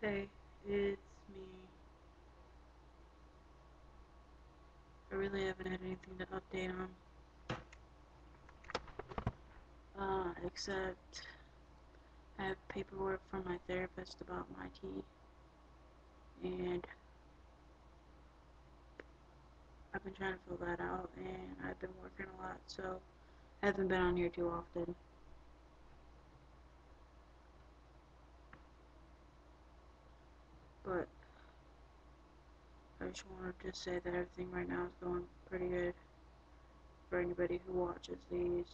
Hey, it's me. I really haven't had anything to update on, except I have paperwork from my therapist about my teeth, and I've been trying to fill that out, and I've been working a lot, so I haven't been on here too often. But I just wanted to say that everything right now is going pretty good for anybody who watches these.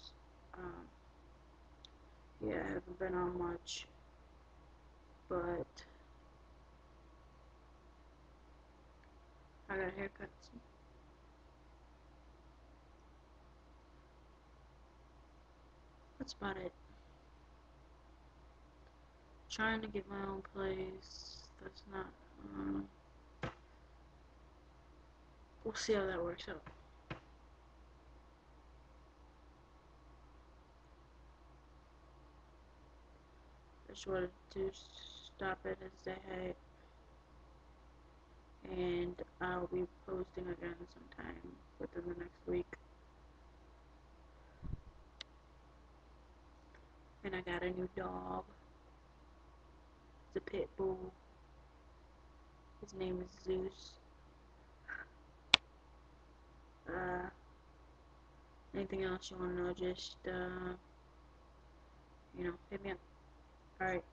Um, yeah, I haven't been on much, but I got a haircut. That's about it. Trying to get my own place. That's not. We'll see how that works out. I just wanted to stop it and say hey, and I'll be posting again sometime within the next week. And I got a new dog. It's a pit bull. His name is Zeus. Uh, Anything else you want to know, just, hit me up. Alright.